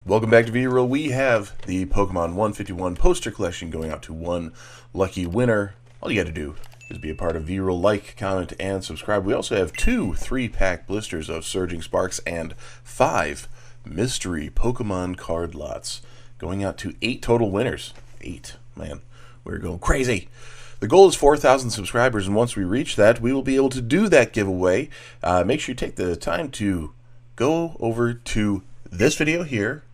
Welcome back to V-Roll. We have the Pokemon 151 poster collection going out to one lucky winner. All you got to do is be a part of V-Roll, like, comment, and subscribe. We also have 2 3-pack blisters of Surging Sparks and 5 mystery Pokemon card lots going out to 8 total winners. 8, man, we're going crazy. The goal is 4,000 subscribers, and once we reach that, we will be able to do that giveaway. Make sure you take the time to go over to this video here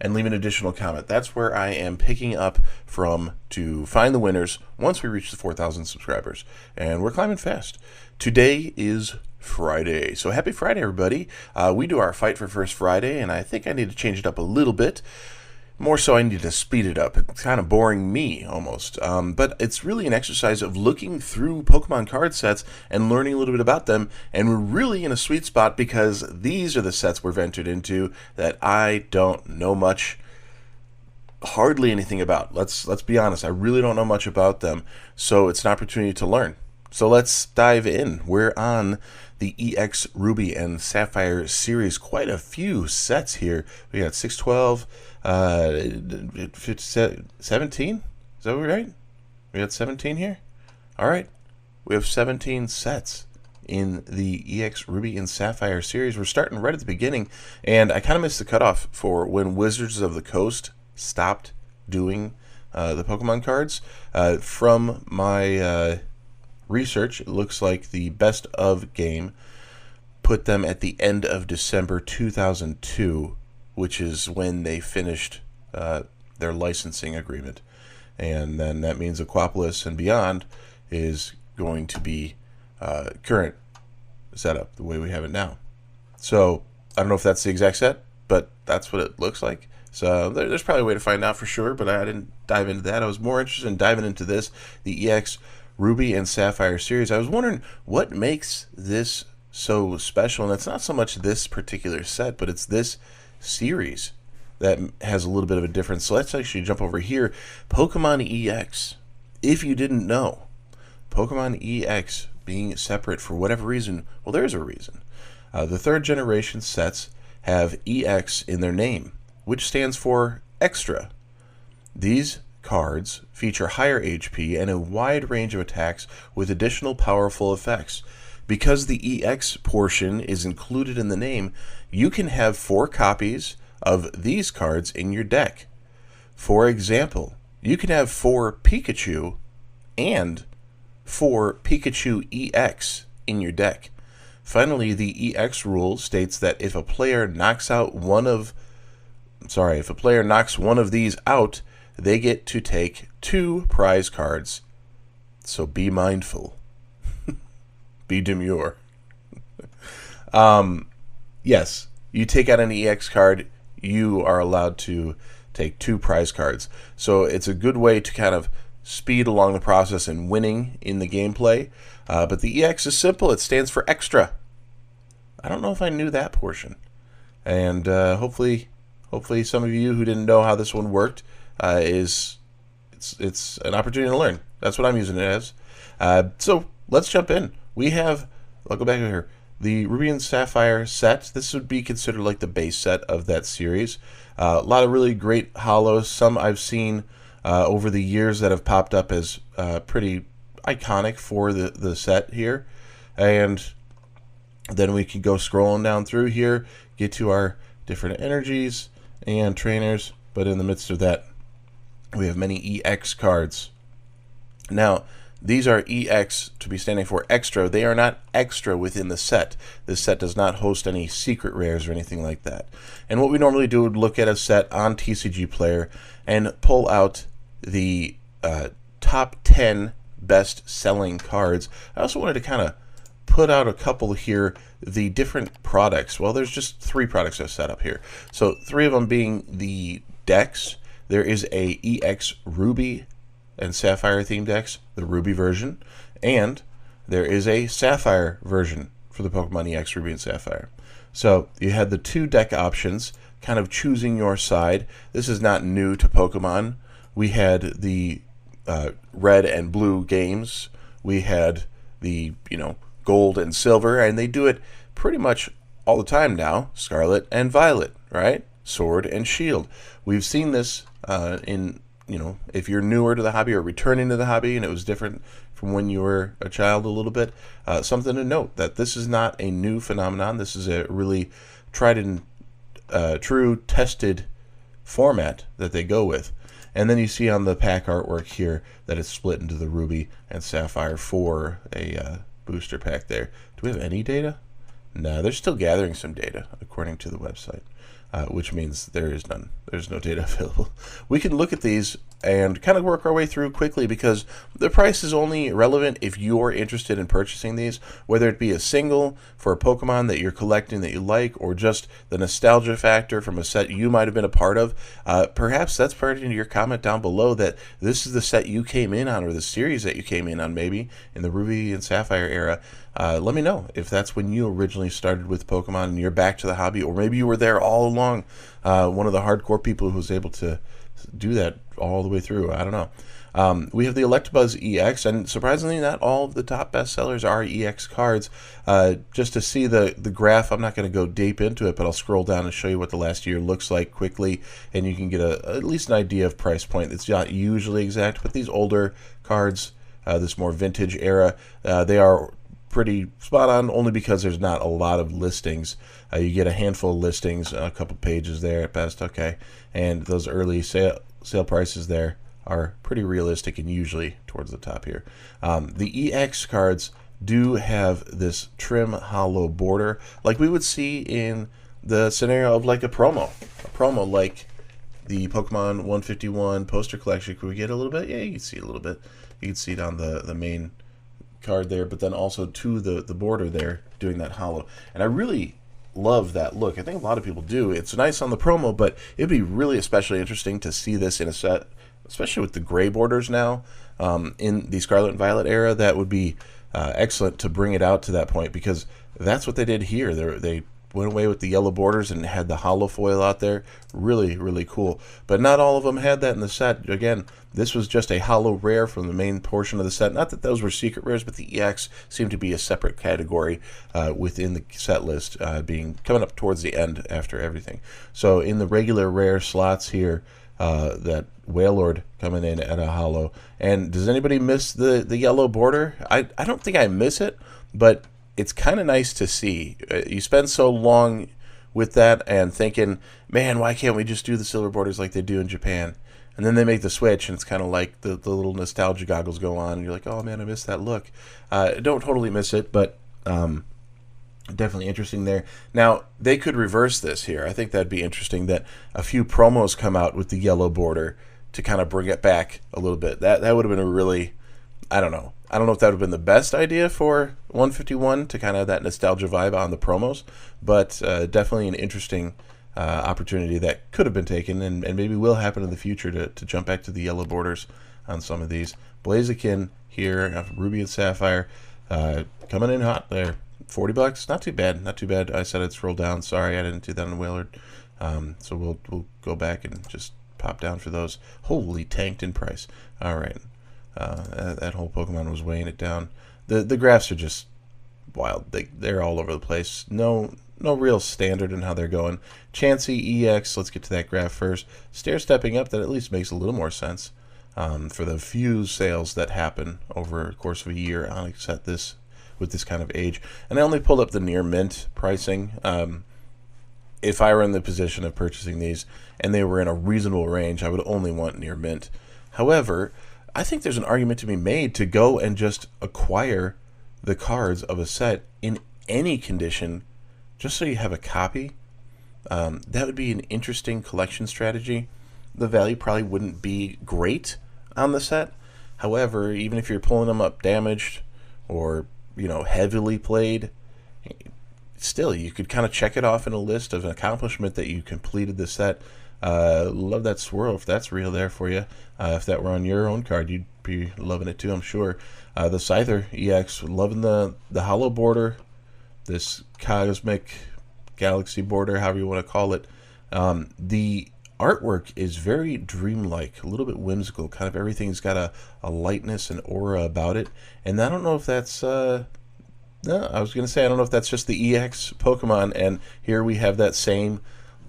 and leave an additional comment. That's where I am picking up from to find the winners once we reach the 4,000 subscribers. And we're climbing fast. Today is Friday. So happy Friday, everybody. We do our Fight for First Friday, and I think I need to change it up a little bit. More so, I need to speed it up. It's kind of boring me, almost. But it's really an exercise of looking through Pokemon card sets and learning a little bit about them. And we're really in a sweet spot because these are the sets we've entered into that I don't know much, hardly anything about. Let's be honest. I really don't know much about them. So it's an opportunity to learn. So let's dive in. We're on the EX Ruby and Sapphire series. Quite a few sets here. We got 612, 17? Is that right? We got 17 here? Alright. We have 17 sets in the EX Ruby and Sapphire series. We're starting right at the beginning, and I kind of missed the cutoff for when Wizards of the Coast stopped doing the Pokemon cards. From my research, it looks like the best of game put them at the end of December 2002, which is when they finished their licensing agreement. And then that means Aquapolis and beyond is going to be current setup, the way we have it now. So I don't know if that's the exact set, but that's what it looks like. So there's probably a way to find out for sure, but I didn't dive into that. I was more interested in diving into this, the EX Ruby and Sapphire series. I was wondering what makes this so special, and it's not so much this particular set, but it's this series that has a little bit of a difference. So let's actually jump over here. Pokemon EX. If you didn't know, Pokemon EX being separate for whatever reason, well, there's a reason. The 3rd generation sets have EX in their name, which stands for extra. These cards feature higher HP and a wide range of attacks with additional powerful effects. Because the EX portion is included in the name, you can have 4 copies of these cards in your deck. For example, you can have 4 Pikachu and 4 Pikachu EX in your deck. Finally, the EX rule states that if a player knocks one of these out, they get to take 2 prize cards. So be mindful. Be demure. Yes, you take out an EX card, you are allowed to take 2 prize cards. So it's a good way to kind of speed along the process and winning in the gameplay. But the EX is simple. It stands for extra. I don't know if I knew that portion. And hopefully some of you who didn't know how this one worked, it's an opportunity to learn. That's what I'm using it as. So let's jump in. We have, I'll go back here, the Ruby and Sapphire set. This would be considered like the base set of that series. A lot of really great holos. Some I've seen over the years that have popped up as pretty iconic for the set here. And then we can go scrolling down through here, get to our different energies and trainers. But in the midst of that, we have many EX cards. Now, these are EX to be standing for extra. They are not extra within the set. This set does not host any secret rares or anything like that. And what we normally do would look at a set on TCG Player and pull out the top 10 best-selling cards. I also wanted to kind of put out a couple here, the different products. Well, there's just 3 products I've set up here. So 3 of them being the decks. There is a EX Ruby and Sapphire theme decks, the Ruby version, and there is a Sapphire version for the Pokemon EX Ruby and Sapphire. So you had the 2 deck options, kind of choosing your side. This is not new to Pokemon. We had the red and blue games. We had the gold and silver, and they do it pretty much all the time now, Scarlet and Violet, right? Sword and Shield. We've seen this in, if you're newer to the hobby or returning to the hobby and it was different from when you were a child a little bit, something to note that this is not a new phenomenon. This is a really tried and true tested format that they go with. And then you see on the pack artwork here that it's split into the Ruby and Sapphire for a booster pack there. Do we have any data? No, they're still gathering some data according to the website, which means there is none. There's no data available. We can look at these and kind of work our way through quickly because the price is only relevant if you're interested in purchasing these, whether it be a single for a Pokemon that you're collecting that you like, or just the nostalgia factor from a set you might have been a part of. Perhaps that's part of your comment down below that this is the set you came in on, or the series that you came in on, maybe in the Ruby and Sapphire era. Let me know if that's when you originally started with Pokemon and you're back to the hobby, or maybe you were there all along, one of the hardcore people who was able to do that all the way through. I don't know. We have the Electabuzz EX, and surprisingly, not all of the top bestsellers are EX cards. Just to see the graph, I'm not going to go deep into it, but I'll scroll down and show you what the last year looks like quickly, and you can get at least an idea of price point. It's not usually exact, but these older cards, this more vintage era, they are pretty spot on, only because there's not a lot of listings. You get a handful of listings, a couple pages there at best, okay, and those early sale prices there are pretty realistic and usually towards the top here. The EX cards do have this trim hollow border like we would see in the scenario of like a promo like the Pokemon 151 poster collection. Could we get a little bit? Yeah, you can see it a little bit. You can see it on the main card there, but then also to the border there doing that hollow, and I really love that look. I think a lot of people do. It's nice on the promo, but it'd be really especially interesting to see this in a set, especially with the gray borders now in the Scarlet and Violet era. That would be excellent to bring it out to that point, because that's what they did here. They went away with the yellow borders and had the hollow foil out there. Really, really cool. But not all of them had that in the set. Again, this was just a hollow rare from the main portion of the set. Not that those were secret rares, but the EX seemed to be a separate category within the set list, coming up towards the end after everything. So in the regular rare slots here, that Wailord coming in at a hollow. And does anybody miss the yellow border? I don't think I miss it, but it's kind of nice to see. You spend so long with that and thinking, man, why can't we just do the silver borders like they do in Japan? And then they make the switch, and it's kind of like the little nostalgia goggles go on, and you're like, oh man, I miss that look. Don't totally miss it, but definitely interesting there. Now, they could reverse this here. I think that'd be interesting, that a few promos come out with the yellow border to kind of bring it back a little bit. That would have been a really, I don't know if that would have been the best idea for 151 to kind of have that nostalgia vibe on the promos, but definitely an interesting opportunity that could have been taken and maybe will happen in the future to jump back to the yellow borders on some of these. Blaziken here, Ruby and Sapphire, coming in hot there. $40, not too bad, not too bad. I said I'd scroll down. Sorry, I didn't do that on Wailord. So we'll go back and just pop down for those. Holy, tanked in price. All right. That whole Pokemon was weighing it down. The graphs are just wild. They're all over the place. No real standard in how they're going. Chansey EX, let's get to that graph first. Stair-stepping up, that at least makes a little more sense for the few sales that happen over the course of a year on a set with this kind of age. And I only pulled up the near mint pricing. If I were in the position of purchasing these and they were in a reasonable range, I would only want near mint. However, I think there's an argument to be made to go and just acquire the cards of a set in any condition just so you have a copy. That would be an interesting collection strategy. The value probably wouldn't be great on the set. However, even if you're pulling them up damaged or heavily played, still you could kind of check it off in a list of an accomplishment that you completed the set. Love that swirl, if that's real there for you. If that were on your own card, you'd be loving it too, I'm sure. The Scyther EX, loving the hollow border, this cosmic galaxy border, however you want to call it. The artwork is very dreamlike, a little bit whimsical. Kind of everything's got a lightness and aura about it. And I don't know if that's no, I was going to say, I don't know if that's just the EX Pokemon, and here we have that same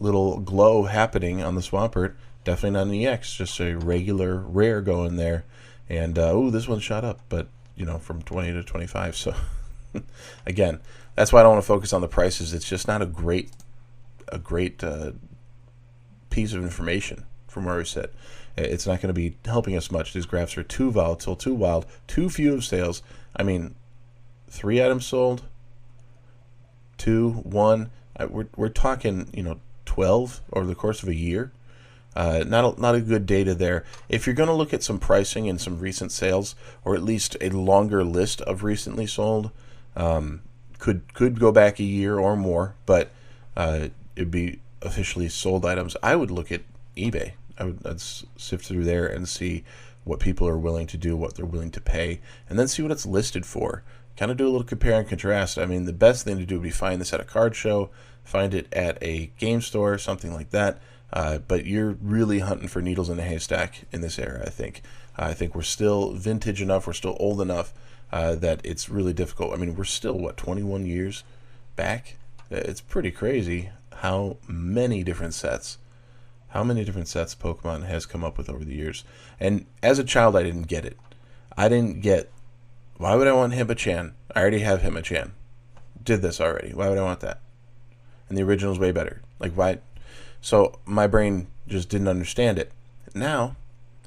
little glow happening on the Swampert. Definitely not an EX, just a regular rare going there. And this one shot up, but from 20 to 25. So again, that's why I don't want to focus on the prices. It's just not a great piece of information from where we sit. It's not going to be helping us much. These graphs are too volatile, too wild, too few of sales. I mean, 3 items sold, 2, 1. We're talking 12 over the course of a year. Not a good data there. If you're going to look at some pricing and some recent sales, or at least a longer list of recently sold, could go back a year or more, but it'd be officially sold items. I would look at eBay. I'd sift through there and see what people are willing to do, what they're willing to pay, and then see what it's listed for. Kind of do a little compare and contrast. I mean, the best thing to do would be find this at a card show, find it at a game store, something like that. But you're really hunting for needles in a haystack in this era, I think. I think we're still vintage enough, we're still old enough that it's really difficult. I mean, we're still, 21 years back? It's pretty crazy how many different sets Pokemon has come up with over the years. And as a child, I didn't get it. I didn't get, why would I want Himachan? I already have Himachan. Did this already. Why would I want that? And the original's way better. Like, why? So my brain just didn't understand it. Now,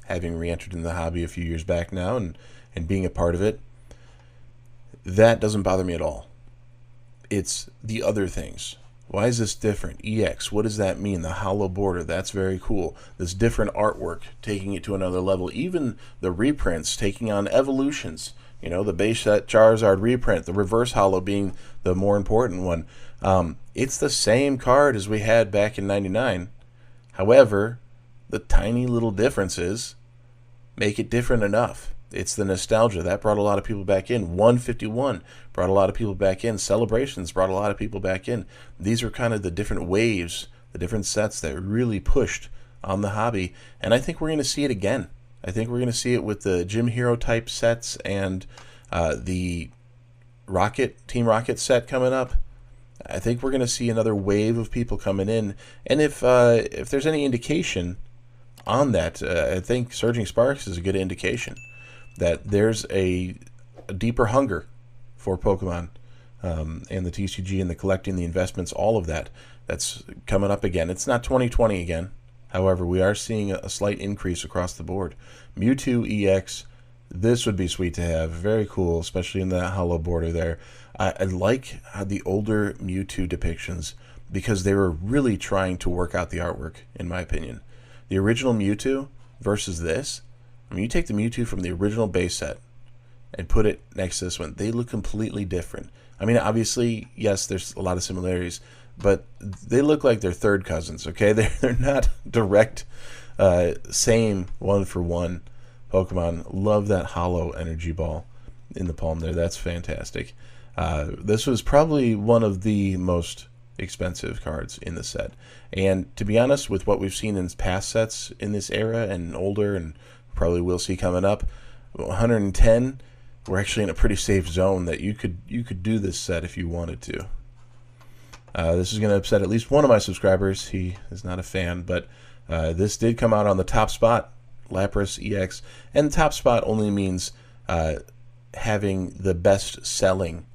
having re-entered in the hobby a few years back now and being a part of it, that doesn't bother me at all. It's the other things. Why is this different? EX, what does that mean? The hollow border, that's very cool. This different artwork, taking it to another level. Even the reprints, taking on evolutions. The base set Charizard reprint, the reverse hollow being the more important one. It's the same card as we had back in 99. However, the tiny little differences make it different enough. It's the nostalgia. That brought a lot of people back in. 151 brought a lot of people back in. Celebrations brought a lot of people back in. These are kind of the different waves, the different sets that really pushed on the hobby. And I think we're going to see it again. I think we're going to see it with the Gym Hero type sets and the Team Rocket set coming up. I think we're going to see another wave of people coming in. And if there's any indication on that, I think Surging Sparks is a good indication that there's a deeper hunger for Pokemon and the TCG and the collecting, the investments, all of that's coming up again. It's not 2020 again. However, we are seeing a slight increase across the board. Mewtwo EX, this would be sweet to have. Very cool, especially in that hollow border there. I like how the older Mewtwo depictions, because they were really trying to work out the artwork, in my opinion. The original Mewtwo versus this, I mean, you take the Mewtwo from the original base set and put it next to this one, they look completely different. I mean, obviously, yes, there's a lot of similarities, but they look like they're third cousins, okay? They're not direct, same one-for-one Pokemon. Love that hollow energy ball in the palm there. That's fantastic. This was probably one of the most expensive cards in the set. And to be honest, with what we've seen in past sets in this era and older, and probably will see coming up, 110, we're actually in a pretty safe zone that you could do this set if you wanted to. This is going to upset at least one of my subscribers. He is not a fan, but this did come out on the top spot, Lapras EX. And top spot only means having the best selling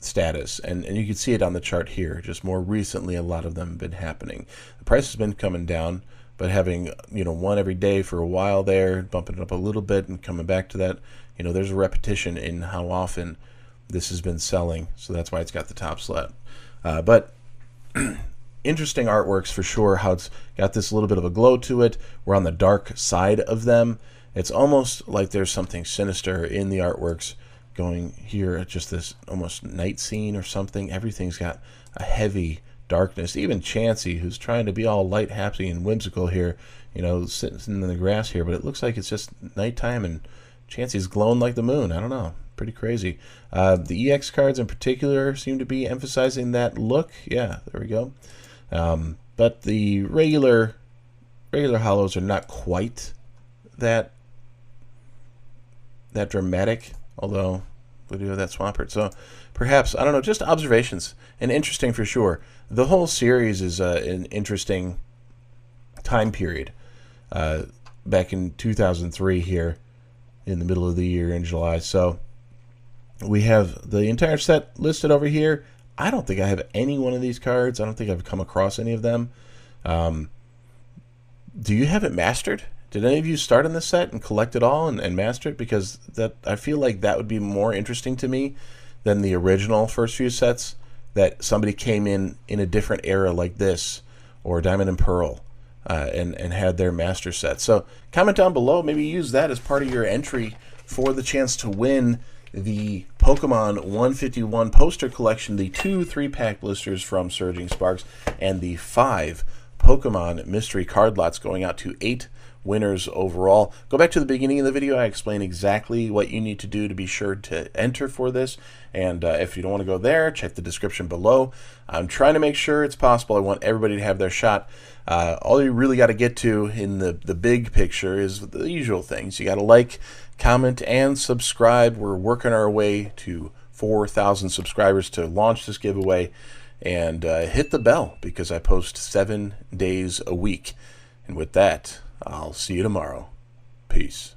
status, and you can see it on the chart here. Just more recently, a lot of them have been happening. The price has been coming down, but having one every day for a while there, bumping it up a little bit and coming back to that, there's a repetition in how often this has been selling, so that's why it's got the top slot. But interesting artworks for sure, how it's got this little bit of a glow to it. We're on the dark side of them. It's almost like there's something sinister in the artworks going here at just this almost night scene or something. Everything's got a heavy darkness. Even Chansey, who's trying to be all light, happy, and whimsical here, sitting in the grass here, but it looks like it's just nighttime and Chansey's glowing like the moon. I don't know. Pretty crazy. The EX cards in particular seem to be emphasizing that look. Yeah, there we go. But the regular hollows are not quite that dramatic, although We do have that Swampert. So perhaps, I don't know, just observations. And interesting for sure. The whole series is an interesting time period. Back in 2003 here, in the middle of the year in July. So we have the entire set listed over here. I don't think I have any one of these cards. I don't think I've come across any of them. Do you have it mastered? Did any of you start on this set and collect it all and master it? Because that, I feel like that would be more interesting to me than the original first few sets, that somebody came in a different era like this, or Diamond and Pearl, and had their master set. So comment down below, maybe use that as part of your entry for the chance to win the Pokemon 151 poster collection, the 2 3-pack blisters from Surging Sparks, and the 5 Pokemon mystery card lots, going out to 8 winners overall. Go back to the beginning of the video. I explain exactly what you need to do to be sure to enter for this. And if you don't want to go there, check the description below. I'm trying to make sure it's possible. I want everybody to have their shot. All you really got to get to in the big picture is the usual things. You got to like, comment, and subscribe. We're working our way to 4,000 subscribers to launch this giveaway. And hit the bell, because I post 7 days a week. And with that, I'll see you tomorrow. Peace.